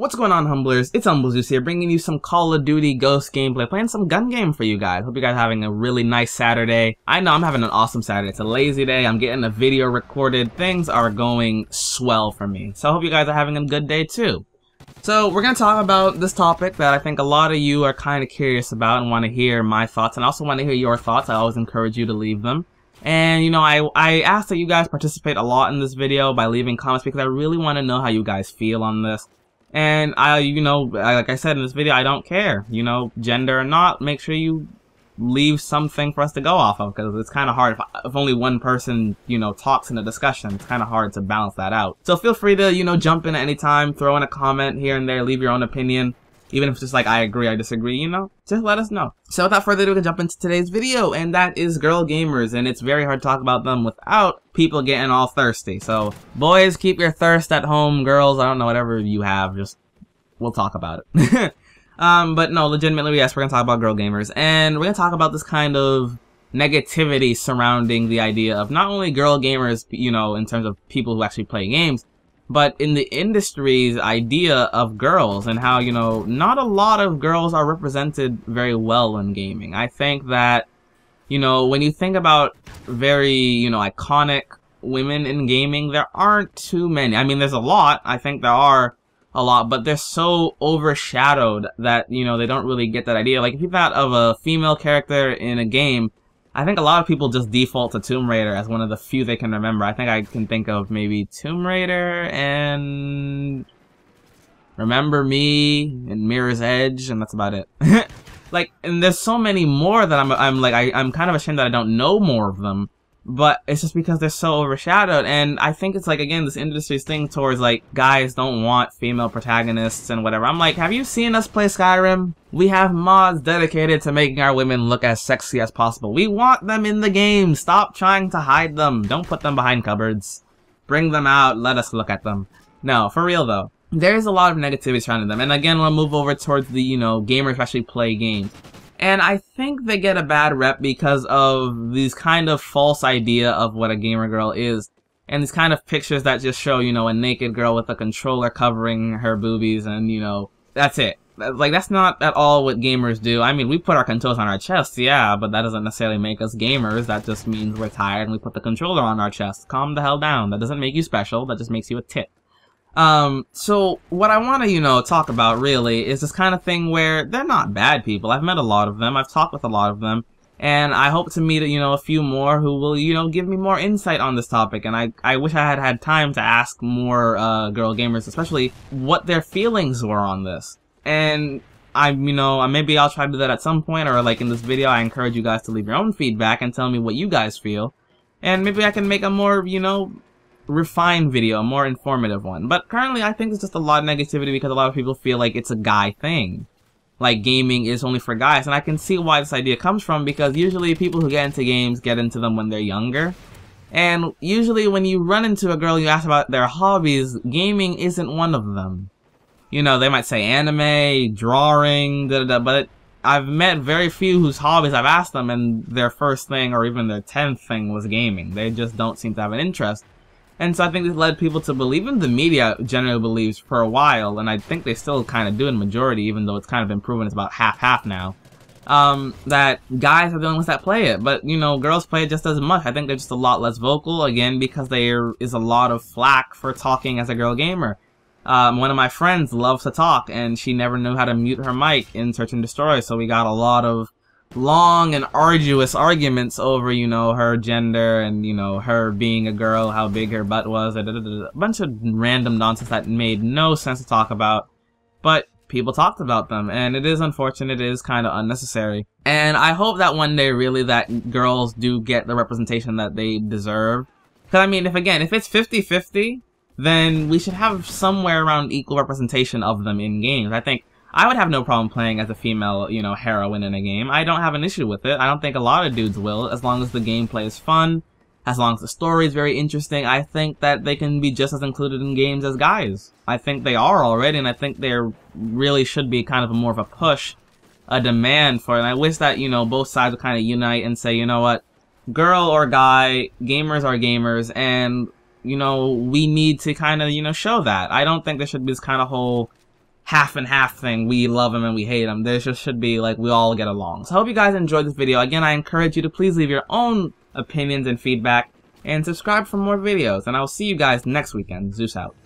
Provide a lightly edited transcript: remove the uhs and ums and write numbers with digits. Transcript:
What's going on, Humblers? It's HumbleZeus here, bringing you some Call of Duty Ghost gameplay, playing some gun game for you guys. Hope you guys are having a really nice Saturday. I know I'm having an awesome Saturday. It's a lazy day. I'm getting a video recorded. Things are going swell for me. So I hope you guys are having a good day too. So we're going to talk about this topic that I think a lot of you are kind of curious about and want to hear my thoughts, and also want to hear your thoughts. I always encourage you to leave them. And, you know, I ask that you guys participate a lot in this video by leaving comments because I really want to know how you guys feel on this. And like I said in this video, I don't care, gender or not. Make sure you leave something for us to go off of, because it's kind of hard if only one person, talks in a discussion. It's kind of hard to balance that out. So feel free to, jump in at any time, throw in a comment here and there, leave your own opinion. Even if it's just like, I agree, I disagree, just let us know. So without further ado, we can jump into today's video, and that is girl gamers, and it's very hard to talk about them without people getting all thirsty. So, boys, keep your thirst at home. Girls, I don't know, whatever you have, we'll talk about it. But no, legitimately, yes, we're gonna talk about girl gamers, and we're gonna talk about this kind of negativity surrounding the idea of not only girl gamers, in terms of people who actually play games, but in the industry's idea of girls and how, not a lot of girls are represented very well in gaming. I think that, when you think about very, iconic women in gaming, there aren't too many. I mean, there's a lot. I think there are a lot, but they're so overshadowed that, they don't really get that idea. Like, if you thought of a female character in a game, I think a lot of people just default to Tomb Raider as one of the few they can remember. I think I can think of maybe Tomb Raider and Remember Me and Mirror's Edge, and that's about it. And there's so many more that I'm kind of ashamed that I don't know more of them. But it's just because they're so overshadowed, and I think it's again, this industry's thing towards guys don't want female protagonists and whatever. I'm like, have you seen us play Skyrim? We have mods dedicated to making our women look as sexy as possible. We want them in the game. Stop trying to hide them. Don't put them behind cupboards. Bring them out. Let us look at them. No, for real though. There's a lot of negativity surrounding them, and again, we'll move over towards the, gamers who actually play games. And I think they get a bad rep because of these kind of false idea of what a gamer girl is. And these kind of pictures that just show, a naked girl with a controller covering her boobies and, that's it. That's not at all what gamers do. I mean, we put our controllers on our chests, yeah, but that doesn't necessarily make us gamers. That just means we're tired and we put the controller on our chest. Calm the hell down. That doesn't make you special. That just makes you a tit. So what I want to, talk about really is this kind of thing where they're not bad people. I've met a lot of them. I've talked with a lot of them. And I hope to meet, a few more who will, give me more insight on this topic. And I wish I had time to ask more, girl gamers, especially what their feelings were on this. And maybe I'll try to do that at some point, or in this video, I encourage you guys to leave your own feedback and tell me what you guys feel. And maybe I can make a more, refined video, a more informative one. But currently I think it's just a lot of negativity because a lot of people feel like it's a guy thing. Like gaming is only for guys, and I can see why this idea comes from, because usually people who get into games get into them when they're younger. And usually when you run into a girl, you ask about their hobbies, gaming isn't one of them. They might say anime, drawing, but I've met very few whose hobbies I've asked them and their first thing or even their 10th thing was gaming. They just don't seem to have an interest. And so I think this led people to believe, in the media generally believes for a while, and I think they still kind of do in majority, even though it's kind of been proven it's about half-half now, that guys are the only ones that play it. But, girls play it just as much. I think they're just a lot less vocal, again, because there is a lot of flack for talking as a girl gamer. One of my friends loves to talk, and she never knew how to mute her mic in Search and Destroy, so we got a lot of long and arduous arguments over, her gender and, her being a girl, how big her butt was, a bunch of random nonsense that made no sense to talk about, but people talked about them, and it is unfortunate, it is kind of unnecessary. And I hope that one day, really, that girls do get the representation that they deserve. Because, I mean, if it's 50-50, then we should have somewhere around equal representation of them in games. I think I would have no problem playing as a female, heroine in a game. I don't have an issue with it. I don't think a lot of dudes will, as long as the gameplay is fun, as long as the story is very interesting. I think that they can be just as included in games as guys. I think they are already, and I think there really should be kind of more of a push, a demand for it. And I wish that, both sides would kind of unite and say, you know what, girl or guy, gamers are gamers, and, we need to kind of, show that. I don't think there should be this kind of whole half and half thing. We love him and we hate him. There just should be, like, we all get along. So I hope you guys enjoyed this video. Again, I encourage you to please leave your own opinions and feedback, and subscribe for more videos. And I will see you guys next weekend. Zeus out.